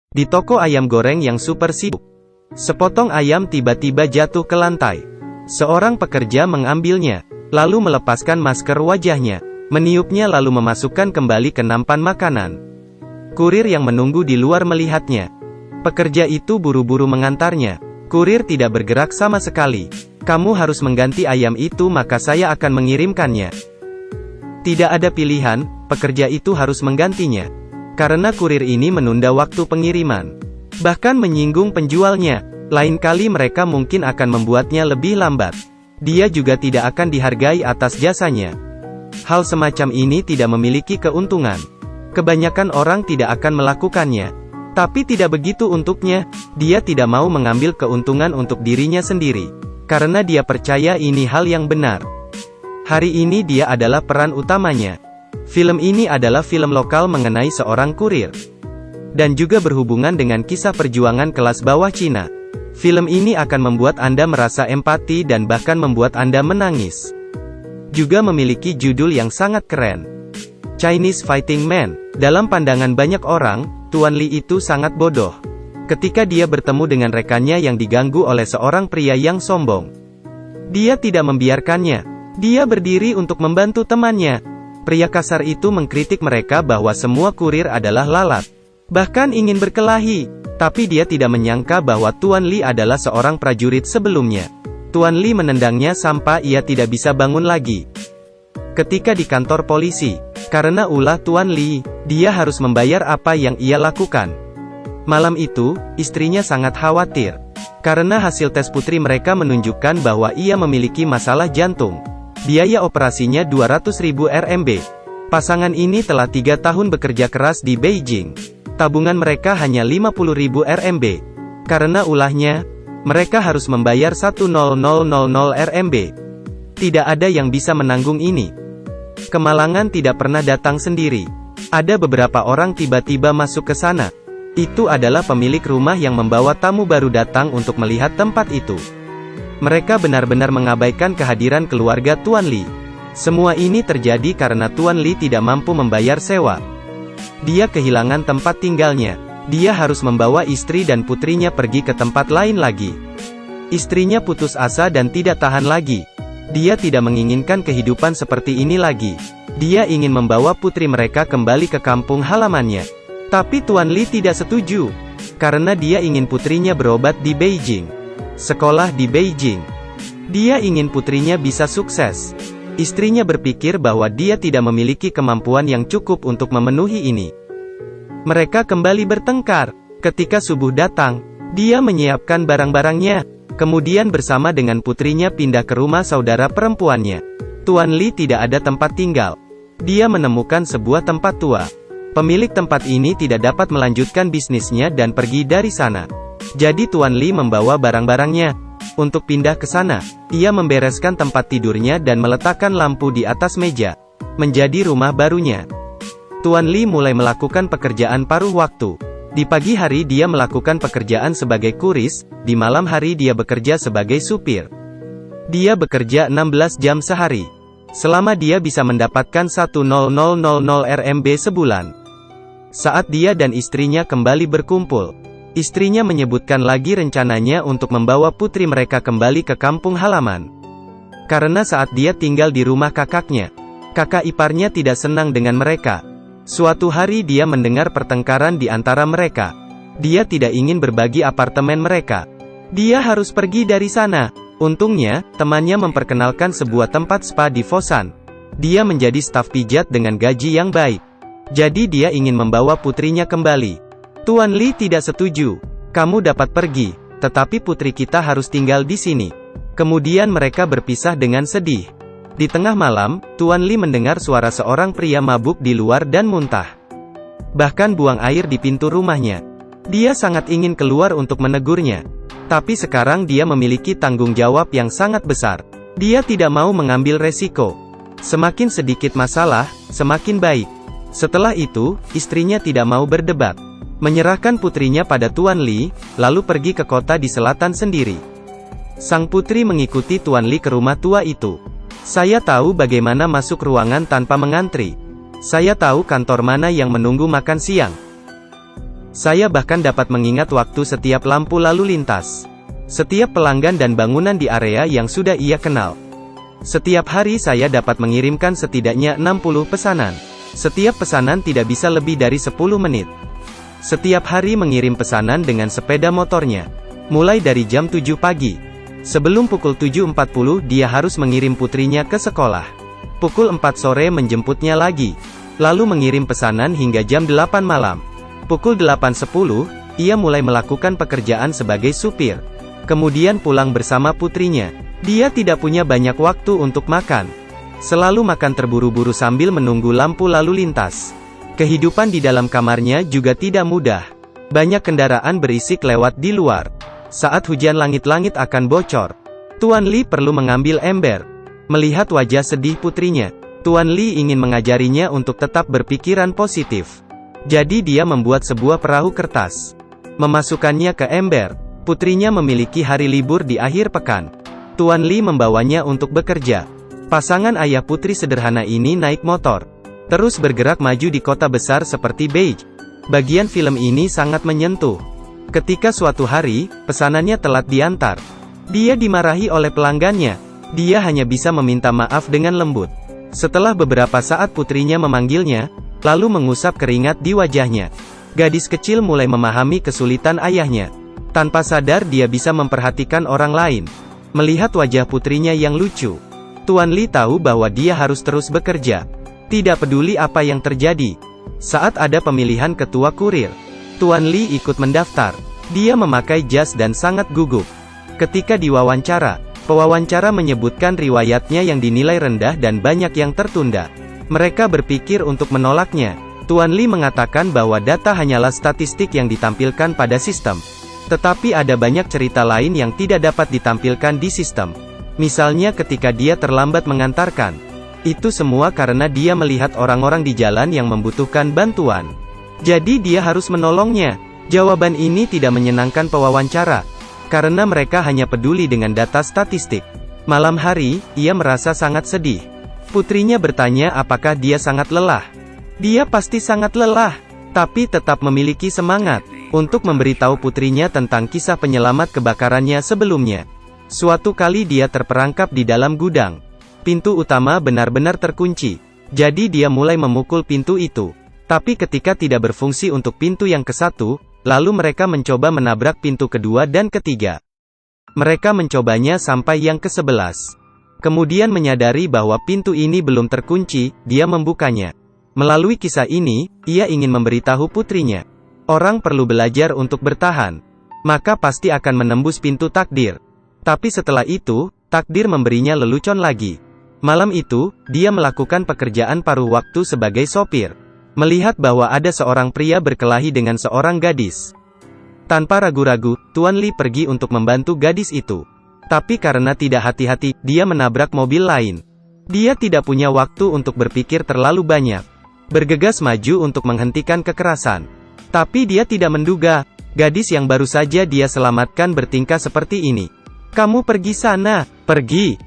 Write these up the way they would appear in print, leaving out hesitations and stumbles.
Di toko ayam goreng yang super sibuk, sepotong ayam tiba-tiba jatuh ke lantai. Seorang pekerja mengambilnya, lalu melepaskan masker wajahnya, meniupnya lalu memasukkan kembali ke nampan makanan. Kurir yang menunggu di luar melihatnya. Pekerja itu buru-buru mengantarnya. Kurir tidak bergerak sama sekali. Kamu harus mengganti ayam itu maka saya akan mengirimkannya. Tidak ada pilihan, pekerja itu harus menggantinya. Karena kurir ini menunda waktu pengiriman. Bahkan menyinggung penjualnya. Lain kali mereka mungkin akan membuatnya lebih lambat. Dia juga tidak akan dihargai atas jasanya. Hal semacam ini tidak memiliki keuntungan. Kebanyakan orang tidak akan melakukannya. Tapi tidak begitu untuknya. Dia tidak mau mengambil keuntungan untuk dirinya sendiri. Karena dia percaya ini hal yang benar. Hari ini dia adalah peran utamanya. Film ini adalah film lokal mengenai seorang kurir. Dan juga berhubungan dengan kisah perjuangan kelas bawah Cina. Film ini akan membuat Anda merasa empati dan bahkan membuat Anda menangis. Juga memiliki judul yang sangat keren. Chinese Fighting Man. Dalam pandangan banyak orang, Tuan Li itu sangat bodoh. Ketika dia bertemu dengan rekannya yang diganggu oleh seorang pria yang sombong. Dia tidak membiarkannya. Dia berdiri untuk membantu temannya. Pria kasar itu mengkritik mereka bahwa semua kurir adalah lalat. Bahkan ingin berkelahi. Tapi dia tidak menyangka bahwa Tuan Li adalah seorang prajurit sebelumnya. Tuan Li menendangnya sampai ia tidak bisa bangun lagi. Ketika di kantor polisi, karena ulah Tuan Li, dia harus membayar apa yang ia lakukan. Malam itu, istrinya sangat khawatir. Karena hasil tes putri mereka menunjukkan bahwa ia memiliki masalah jantung. Biaya operasinya 200.000 RMB. Pasangan ini telah 3 tahun bekerja keras di Beijing. Tabungan mereka hanya 50.000 RMB. Karena ulahnya, mereka harus membayar 100.000 RMB. Tidak ada yang bisa menanggung ini. Kemalangan tidak pernah datang sendiri. Ada beberapa orang tiba-tiba masuk ke sana. Itu adalah pemilik rumah yang membawa tamu baru datang untuk melihat tempat itu. Mereka benar-benar mengabaikan kehadiran keluarga Tuan Li. Semua ini terjadi karena Tuan Li tidak mampu membayar sewa. Dia kehilangan tempat tinggalnya. Dia harus membawa istri dan putrinya pergi ke tempat lain lagi. Istrinya putus asa dan tidak tahan lagi. Dia tidak menginginkan kehidupan seperti ini lagi. Dia ingin membawa putri mereka kembali ke kampung halamannya. Tapi Tuan Li tidak setuju. Karena dia ingin putrinya berobat di Beijing. Sekolah di Beijing. Dia ingin putrinya bisa sukses. Istrinya berpikir bahwa dia tidak memiliki kemampuan yang cukup untuk memenuhi ini. Mereka kembali bertengkar. Ketika subuh datang, dia menyiapkan barang-barangnya. Kemudian bersama dengan putrinya pindah ke rumah saudara perempuannya. Tuan Li tidak ada tempat tinggal. Dia menemukan sebuah tempat tua. Pemilik tempat ini tidak dapat melanjutkan bisnisnya dan pergi dari sana. Jadi Tuan Li membawa barang-barangnya. Untuk pindah ke sana, ia membereskan tempat tidurnya dan meletakkan lampu di atas meja. Menjadi rumah barunya. Tuan Li mulai melakukan pekerjaan paruh waktu. Di pagi hari dia melakukan pekerjaan sebagai kuris, di malam hari dia bekerja sebagai supir. Dia bekerja 16 jam sehari. Selama dia bisa mendapatkan 100.000 RMB sebulan. Saat dia dan istrinya kembali berkumpul, istrinya menyebutkan lagi rencananya untuk membawa putri mereka kembali ke kampung halaman. Karena saat dia tinggal di rumah kakaknya, kakak iparnya tidak senang dengan mereka. Suatu hari dia mendengar pertengkaran di antara mereka. Dia tidak ingin berbagi apartemen mereka. Dia harus pergi dari sana. Untungnya, temannya memperkenalkan sebuah tempat spa di Fosan. Dia menjadi staf pijat dengan gaji yang baik. Jadi dia ingin membawa putrinya kembali. Tuan Li tidak setuju. Kamu dapat pergi, tetapi putri kita harus tinggal di sini. Kemudian mereka berpisah dengan sedih. Di tengah malam, Tuan Li mendengar suara seorang pria mabuk di luar dan muntah. Bahkan buang air di pintu rumahnya. Dia sangat ingin keluar untuk menegurnya. Tapi sekarang dia memiliki tanggung jawab yang sangat besar. Dia tidak mau mengambil resiko. Semakin sedikit masalah, semakin baik. Setelah itu, istrinya tidak mau berdebat. Menyerahkan putrinya pada Tuan Li, lalu pergi ke kota di selatan sendiri. Sang putri mengikuti Tuan Li ke rumah tua itu. Saya tahu bagaimana masuk ruangan tanpa mengantri. Saya tahu kantor mana yang menunggu makan siang. Saya bahkan dapat mengingat waktu setiap lampu lalu lintas. Setiap pelanggan dan bangunan di area yang sudah ia kenal. Setiap hari saya dapat mengirimkan setidaknya 60 pesanan. Setiap pesanan tidak bisa lebih dari 10 menit. Setiap hari mengirim pesanan dengan sepeda motornya. Mulai dari jam 7 pagi. Sebelum pukul 7.40 dia harus mengirim putrinya ke sekolah. Pukul 4 sore menjemputnya lagi. Lalu mengirim pesanan hingga jam 8 malam. Pukul 8.10, ia mulai melakukan pekerjaan sebagai supir. Kemudian pulang bersama putrinya. Dia tidak punya banyak waktu untuk makan. Selalu makan terburu-buru sambil menunggu lampu lalu lintas. Kehidupan di dalam kamarnya juga tidak mudah. Banyak kendaraan berisik lewat di luar. Saat hujan langit-langit akan bocor. Tuan Lee perlu mengambil ember. Melihat wajah sedih putrinya, Tuan Lee ingin mengajarinya untuk tetap berpikiran positif. Jadi dia membuat sebuah perahu kertas. Memasukkannya ke ember. Putrinya memiliki hari libur di akhir pekan. Tuan Lee membawanya untuk bekerja. Pasangan ayah putri sederhana ini naik motor. Terus bergerak maju di kota besar seperti Beijing. Bagian film ini sangat menyentuh. Ketika suatu hari, pesanannya telat diantar. Dia dimarahi oleh pelanggannya. Dia hanya bisa meminta maaf dengan lembut. Setelah beberapa saat putrinya memanggilnya, lalu mengusap keringat di wajahnya. Gadis kecil mulai memahami kesulitan ayahnya. Tanpa sadar dia bisa memperhatikan orang lain. Melihat wajah putrinya yang lucu, Tuan Lee tahu bahwa dia harus terus bekerja. Tidak peduli apa yang terjadi. Saat ada pemilihan ketua kurir, Tuan Lee ikut mendaftar. Dia memakai jas dan sangat gugup. Ketika diwawancara, pewawancara menyebutkan riwayatnya yang dinilai rendah dan banyak yang tertunda. Mereka berpikir untuk menolaknya. Tuan Lee mengatakan bahwa data hanyalah statistik yang ditampilkan pada sistem. Tetapi ada banyak cerita lain yang tidak dapat ditampilkan di sistem. Misalnya ketika dia terlambat mengantarkan. Itu semua karena dia melihat orang-orang di jalan yang membutuhkan bantuan. Jadi dia harus menolongnya. Jawaban ini tidak menyenangkan pewawancara. Karena mereka hanya peduli dengan data statistik. Malam hari, ia merasa sangat sedih. Putrinya bertanya apakah dia sangat lelah. Dia pasti sangat lelah, tapi tetap memiliki semangat untuk memberitahu putrinya tentang kisah penyelamat kebakarannya sebelumnya. Suatu kali dia terperangkap di dalam gudang. Pintu utama benar-benar terkunci. Jadi dia mulai memukul pintu itu. Tapi ketika tidak berfungsi untuk pintu yang ke-1, lalu mereka mencoba menabrak pintu kedua dan ketiga. Mereka mencobanya sampai yang ke-11. Kemudian menyadari bahwa pintu ini belum terkunci, dia membukanya. Melalui kisah ini, ia ingin memberitahu putrinya. Orang perlu belajar untuk bertahan. Maka pasti akan menembus pintu takdir. Tapi setelah itu, takdir memberinya lelucon lagi. Malam itu, dia melakukan pekerjaan paruh waktu sebagai sopir. Melihat bahwa ada seorang pria berkelahi dengan seorang gadis. Tanpa ragu-ragu, Tuan Lee pergi untuk membantu gadis itu. Tapi karena tidak hati-hati, dia menabrak mobil lain. Dia tidak punya waktu untuk berpikir terlalu banyak. Bergegas maju untuk menghentikan kekerasan. Tapi dia tidak menduga, gadis yang baru saja dia selamatkan bertingkah seperti ini. "Kamu pergi sana, pergi."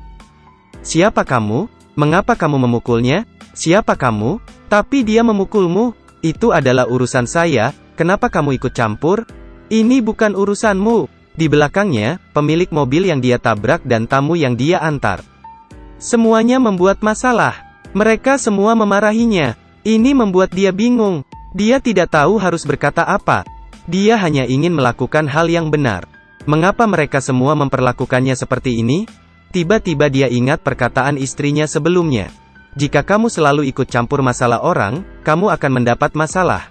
"Siapa kamu? Mengapa kamu memukulnya? Siapa kamu?" "Tapi dia memukulmu." "Itu adalah urusan saya, kenapa kamu ikut campur?" "Ini bukan urusanmu." Di belakangnya, pemilik mobil yang dia tabrak dan tamu yang dia antar. Semuanya membuat masalah. Mereka semua memarahinya. Ini membuat dia bingung. Dia tidak tahu harus berkata apa. Dia hanya ingin melakukan hal yang benar. Mengapa mereka semua memperlakukannya seperti ini? Tiba-tiba dia ingat perkataan istrinya sebelumnya. Jika kamu selalu ikut campur masalah orang, kamu akan mendapat masalah.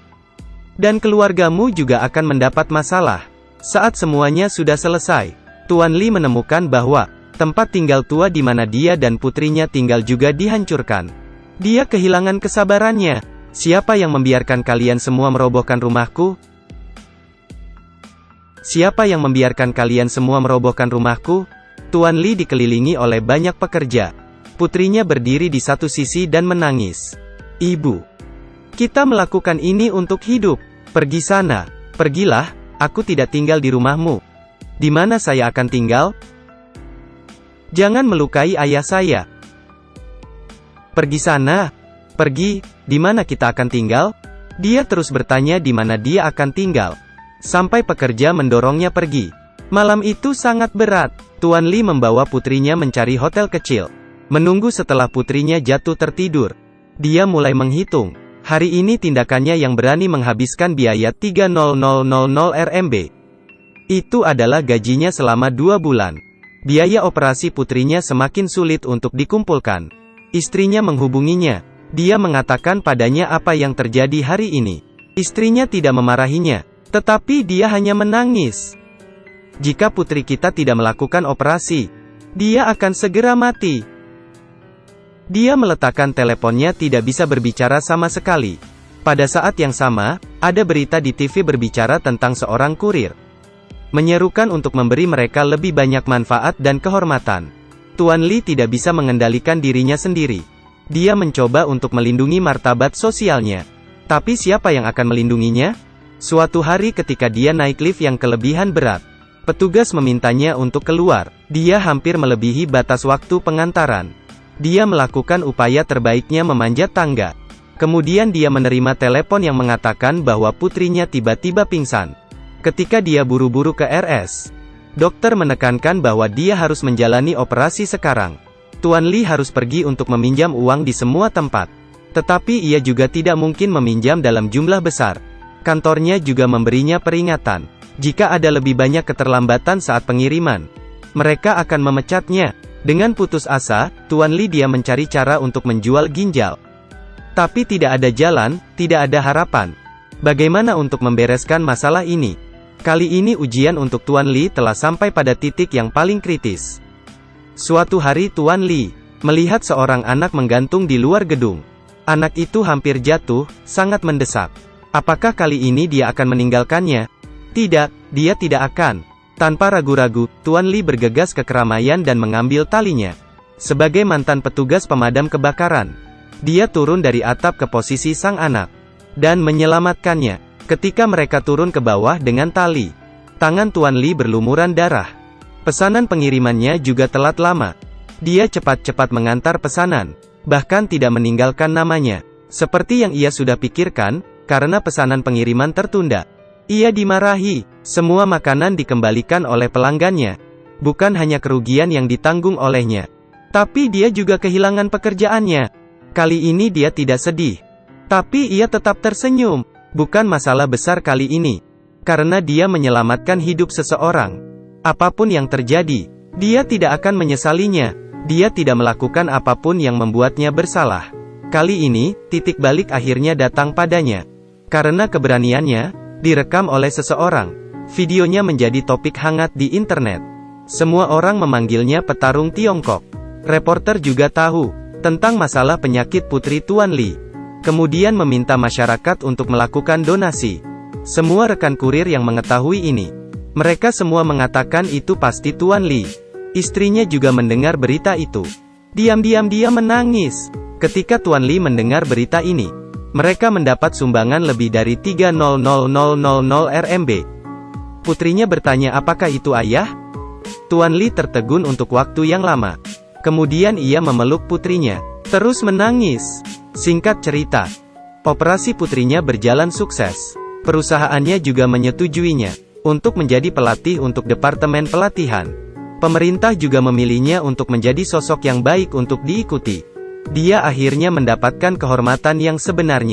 Dan keluargamu juga akan mendapat masalah. Saat semuanya sudah selesai, Tuan Lee menemukan bahwa tempat tinggal tua di mana dia dan putrinya tinggal juga dihancurkan. Dia kehilangan kesabarannya. "Siapa yang membiarkan kalian semua merobohkan rumahku? Siapa yang membiarkan kalian semua merobohkan rumahku?" Tuan Lee dikelilingi oleh banyak pekerja. Putrinya berdiri di satu sisi dan menangis. "Ibu, kita melakukan ini untuk hidup. Pergi sana. Pergilah. Aku tidak tinggal di rumahmu. Di mana saya akan tinggal? Jangan melukai ayah saya. Pergi sana. Pergi. Di mana kita akan tinggal? Dia terus bertanya di mana dia akan tinggal. Sampai pekerja mendorongnya pergi. Malam itu sangat berat. Tuan Li membawa putrinya mencari hotel kecil. Menunggu setelah putrinya jatuh tertidur. Dia mulai menghitung. Hari ini tindakannya yang berani menghabiskan biaya 30000 RMB. Itu adalah gajinya selama 2 bulan. Biaya operasi putrinya semakin sulit untuk dikumpulkan. Istrinya menghubunginya. Dia mengatakan padanya apa yang terjadi hari ini. Istrinya tidak memarahinya, tetapi dia hanya menangis. Jika putri kita tidak melakukan operasi, dia akan segera mati. Dia meletakkan teleponnya, tidak bisa berbicara sama sekali. Pada saat yang sama, ada berita di TV berbicara tentang seorang kurir. Menyerukan untuk memberi mereka lebih banyak manfaat dan kehormatan. Tuan Li tidak bisa mengendalikan dirinya sendiri. Dia mencoba untuk melindungi martabat sosialnya. Tapi siapa yang akan melindunginya? Suatu hari ketika dia naik lift yang kelebihan berat, petugas memintanya untuk keluar. Dia hampir melebihi batas waktu pengantaran. Dia melakukan upaya terbaiknya memanjat tangga. Kemudian dia menerima telepon yang mengatakan bahwa putrinya tiba-tiba pingsan. Ketika dia buru-buru ke RS, dokter menekankan bahwa dia harus menjalani operasi sekarang. Tuan Li harus pergi untuk meminjam uang di semua tempat. Tetapi ia juga tidak mungkin meminjam dalam jumlah besar. Kantornya juga memberinya peringatan. Jika ada lebih banyak keterlambatan saat pengiriman, mereka akan memecatnya. Dengan putus asa, Tuan Li dia mencari cara untuk menjual ginjal. Tapi tidak ada jalan, tidak ada harapan. Bagaimana untuk membereskan masalah ini? Kali ini ujian untuk Tuan Li telah sampai pada titik yang paling kritis. Suatu hari Tuan Li melihat seorang anak menggantung di luar gedung. Anak itu hampir jatuh, sangat mendesak. Apakah kali ini dia akan meninggalkannya? Tidak, dia tidak akan. Tanpa ragu-ragu, Tuan Li bergegas ke keramaian dan mengambil talinya. Sebagai mantan petugas pemadam kebakaran, dia turun dari atap ke posisi sang anak dan menyelamatkannya. Ketika mereka turun ke bawah dengan tali, tangan Tuan Li berlumuran darah. Pesanan pengirimannya juga telat lama. Dia cepat-cepat mengantar pesanan, bahkan tidak meninggalkan namanya. Seperti yang ia sudah pikirkan, karena pesanan pengiriman tertunda, ia dimarahi. Semua makanan dikembalikan oleh pelanggannya. Bukan hanya kerugian yang ditanggung olehnya, tapi dia juga kehilangan pekerjaannya. Kali ini dia tidak sedih, tapi ia tetap tersenyum. Bukan masalah besar kali ini, karena dia menyelamatkan hidup seseorang. Apapun yang terjadi, dia tidak akan menyesalinya. Dia tidak melakukan apapun yang membuatnya bersalah. Kali ini, titik balik akhirnya datang padanya. Karena keberaniannya, direkam oleh seseorang. Videonya menjadi topik hangat di internet. Semua orang memanggilnya petarung Tiongkok. Reporter juga tahu tentang masalah penyakit putri Tuan Li. Kemudian meminta masyarakat untuk melakukan donasi. Semua rekan kurir yang mengetahui ini, mereka semua mengatakan itu pasti Tuan Li. Istrinya juga mendengar berita itu. Diam-diam dia menangis. Ketika Tuan Li mendengar berita ini, mereka mendapat sumbangan lebih dari 300.000 RMB. Putrinya bertanya, apakah itu ayah? Tuan Li tertegun untuk waktu yang lama. Kemudian ia memeluk putrinya, terus menangis. Singkat cerita, operasi putrinya berjalan sukses. Perusahaannya juga menyetujuinya untuk menjadi pelatih untuk departemen pelatihan. Pemerintah juga memilihnya untuk menjadi sosok yang baik untuk diikuti. Dia akhirnya mendapatkan kehormatan yang sebenarnya.